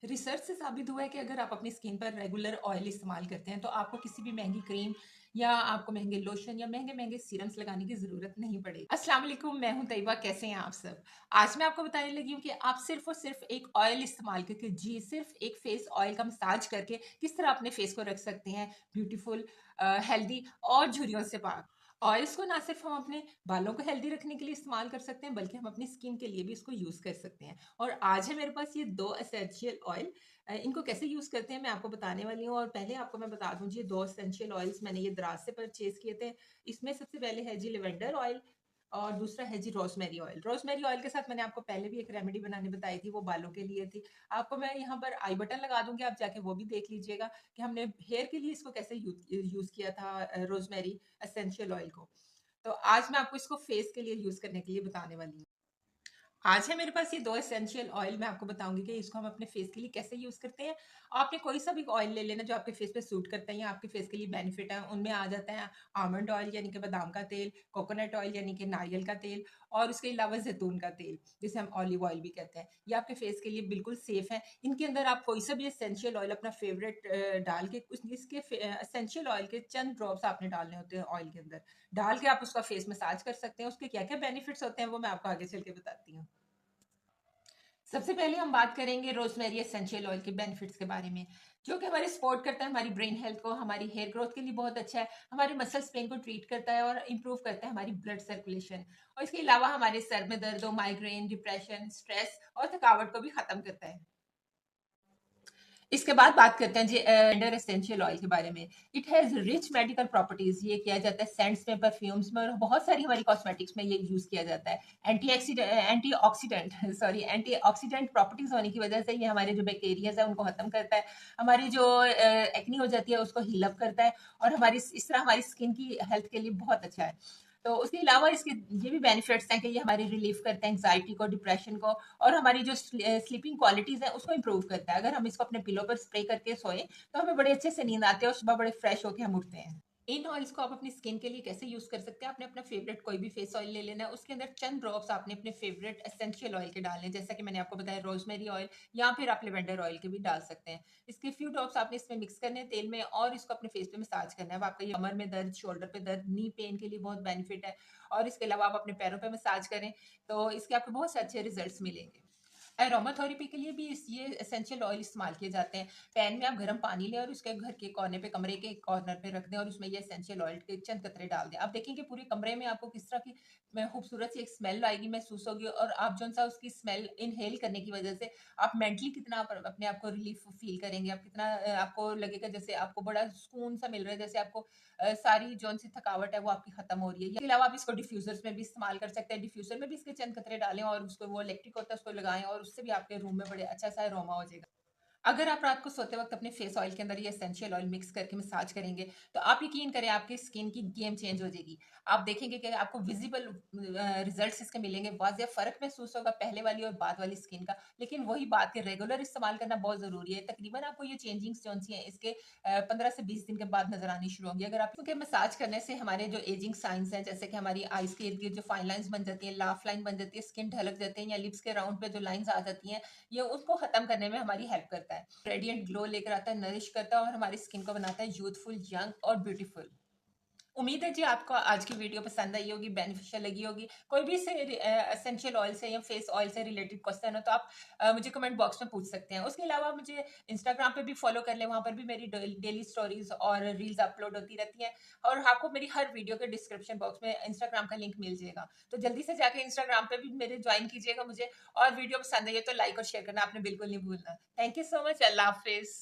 Research से साबित हुआ है कि अगर आप अपनी स्किन पर रेगुलर ऑयल इस्तेमाल करते हैं तो आपको किसी भी महंगी क्रीम या आपको महंगे लोशन या महंगे महंगे सीरम्स लगाने की जरूरत नहीं पड़ेगी। अस्सलाम वालेकुम, मैं हूं तैयबा। कैसे हैं आप सब? आज मैं आपको बताने लगी हूँ कि आप सिर्फ और सिर्फ एक ऑयल इस्तेमाल करके, जी सिर्फ एक फेस ऑयल का मसाज करके किस तरह अपने फेस को रख सकते हैं ब्यूटीफुल, हेल्दी और झुर्रियों से पाक। ऑयल्स को ना सिर्फ हम अपने बालों को हेल्दी रखने के लिए इस्तेमाल कर सकते हैं, बल्कि हम अपनी स्किन के लिए भी इसको यूज कर सकते हैं। और आज है मेरे पास ये दो एसेंशियल ऑयल। इनको कैसे यूज करते हैं मैं आपको बताने वाली हूँ। और पहले आपको मैं बता दूं, ये दो एसेंशियल ऑयल्स मैंने ये दराज से परचेज किए थे। इसमें सबसे पहले है जी लेवेंडर ऑयल और दूसरा है जी रोजमेरी ऑयल। रोजमेरी ऑयल के साथ मैंने आपको पहले भी एक रेमेडी बनाने बताई थी, वो बालों के लिए थी। आपको मैं यहाँ पर आई बटन लगा दूंगी, आप जाके वो भी देख लीजिएगा कि हमने हेयर के लिए इसको कैसे यूज किया था, रोजमेरी एसेंशियल ऑयल को। तो आज मैं आपको इसको फेस के लिए यूज करने के लिए बताने वाली हूँ। आज है मेरे पास ये दो एसेंशियल ऑयल। मैं आपको बताऊंगी कि इसको हम अपने फेस के लिए कैसे यूज करते हैं। आपने कोई सा भी ऑयल ले लेना जो आपके फेस पे सूट करता है या आपके फेस के लिए बेनिफिट है। उनमें आ जाता है आमंड ऑयल यानी कि बादाम का तेल, कोकोनट ऑयल यानी कि नारियल का तेल, और उसके अलावा जैतून का तेल जिसे हम ऑलिव ऑयल भी कहते हैं। ये आपके फेस के लिए बिल्कुल सेफ है। इनके अंदर आप कोई सा भी एसेंशियल ऑयल अपना फेवरेट डाल के, इसके एसेंशियल ऑयल के चंद ड्रॉप्स आपने डालने होते हैं ऑयल के अंदर, डाल के आप उसका फेस मसाज कर सकते हैं। उसके क्या क्या बेनिफिट्स होते हैं वो मैं आपको आगे चल के बताती हूँ। सबसे पहले हम बात करेंगे रोजमेरी एसेंशियल ऑयल के बेनिफिट्स के बारे में, जो कि हमारे सपोर्ट करता है हमारी ब्रेन हेल्थ को, हमारी हेयर ग्रोथ के लिए बहुत अच्छा है, हमारे मसल्स पेन को ट्रीट करता है और इंप्रूव करता है हमारी ब्लड सर्कुलेशन। और इसके अलावा हमारे सर में दर्द, माइग्रेन, डिप्रेशन, स्ट्रेस और थकावट को भी खत्म करता है। इसके बाद बात करते हैं जी लेवेंडर एसेंशियल ऑयल के बारे में। It has rich medical properties. ये किया जाता है सेंट्स में, परफ्यूम्स में और बहुत सारी हमारी कॉस्मेटिक्स में ये यूज किया जाता है। एंटीऑक्सीडेंट सॉरी एंटीऑक्सीडेंट प्रॉपर्टीज होने की वजह से ये हमारे जो बैक्टीरियाज है उनको खत्म करता है, हमारी जो एक्नी हो जाती है उसको हील अप करता है, और हमारी इस तरह हमारी स्किन की हेल्थ के लिए बहुत अच्छा है। तो उसके अलावा इसके ये भी बेनिफिट्स हैं कि ये हमारी रिलीफ करते हैं एंग्जाइटी को, डिप्रेशन को, और हमारी जो स्लीपिंग क्वालिटीज है उसको इंप्रूव करता है। अगर हम इसको अपने पिलो पर स्प्रे करके सोए तो हमें बड़े अच्छे से नींद आती है और सुबह बड़े फ्रेश होकर हम उठते हैं। इन ऑयल्स को आप अपनी स्किन के लिए कैसे यूज कर सकते हैं? आपने अपना फेवरेट कोई भी फेस ऑयल ले लेना है, उसके अंदर चंद ड्रॉप्स आपने अपने फेवरेट एसेंशियल ऑयल के डालने हैं, जैसा कि मैंने आपको बताया रोजमेरी ऑयल, या फिर आप लेवेंडर ऑयल के भी डाल सकते हैं। इसके फ्यू ड्रॉप्स आपने इसमें मिक्स करने हैं तेल में और इसको अपने फेस पे मसाज करना है। अब आपका ये कमर में दर्द, शोल्डर पे दर्द, नी पेन के लिए बहुत बेनिफिट है। और इसके अलावा आप अपने पैरों पे मसाज करें तो इसके आपको बहुत से अच्छे रिजल्ट्स मिलेंगे। एरोमा थेरेपी के लिए भी ये एसेंशियल ऑयल इस्तेमाल किए जाते हैं। पैन में आप गर्म पानी लें और उसके घर के कोने पे, कमरे के कॉर्नर पे रख दें और उसमें ये एसेंशियल ऑयल के चंद कतरे डाल दें। आप देखेंगे पूरे कमरे में आपको किस तरह की खूबसूरत सी एक स्मेल आएगी, महसूस होगी। और आप जो सा उसकी स्मेल इनहेल करने की वजह से आप मेंटली कितना अपने आप को रिलीफ फील करेंगे। आप कितना आपको लगेगा जैसे आपको बड़ा सुकून सा मिल रहा है, जैसे आपको सारी जोन सी थकावट है वो आपकी खत्म हो रही है। इसके अलावा आप इसको डिफ्यूजर्स में भी इस्तेमाल कर सकते हैं। डिफ्यूजर में भी इसके चंद कतरे डालें और उसको, वो इलेक्ट्रिक होता है, उसको लगाएं और उससे भी आपके रूम में बड़े अच्छा सा अरोमा हो जाएगा। अगर आप रात को सोते वक्त अपने फेस ऑयल के अंदर ये एसेंशियल ऑयल मिक्स करके मसाज करेंगे तो आप यकीन करें आपकी स्किन की गेम चेंज हो जाएगी। आप देखेंगे कि आपको विजिबल रिजल्ट्स इसके मिलेंगे, वाजिया फर्क महसूस होगा पहले वाली और बाद वाली स्किन का। लेकिन वही बात कि रेगुलर इस्तेमाल करना बहुत जरूरी है। तकरीबन आपको ये चेंजिंग्स जो सी हैं इसके 15 से 20 दिन के बाद नजर आनी शुरू होंगी। अगर आप क्योंकि मसाज करने से हमारे जो एजिंग साइंस हैं, जैसे कि हमारी आईज के इर्द गिर्द जो फाइन लाइंस बन जाती है, लाफ लाइन बन जाती है, स्किन ढलक जाती है, या लिप्स के राउंड पे जो लाइंस आ जाती हैं, ये उसको खत्म करने में हमारी हेल्प करता है। रेडिएंट ग्लो लेकर आता है, नरिश करता है और हमारी स्किन को बनाता है यूथफुल, यंग और ब्यूटीफुल। उम्मीद है जी आपको आज की वीडियो पसंद आई होगी, बेनिफिशियल लगी होगी। कोई भी से एसेंशियल ऑयल से या फेस ऑयल से रिलेटेड क्वेश्चन हो तो आप मुझे कमेंट बॉक्स में पूछ सकते हैं। उसके अलावा मुझे इंस्टाग्राम पे भी फॉलो कर लें, वहाँ पर भी मेरी डेली स्टोरीज और रील्स अपलोड होती रहती हैं। और आपको मेरी हर वीडियो के डिस्क्रिप्शन बॉक्स में इंस्टाग्राम का लिंक मिल जाएगा, तो जल्दी से जाके इंस्टाग्राम पे भी मेरे ज्वाइन कीजिएगा मुझे। और वीडियो पसंद आई है तो लाइक और शेयर करना आपने बिल्कुल नहीं भूलना। Thank you so much. Allah Hafiz.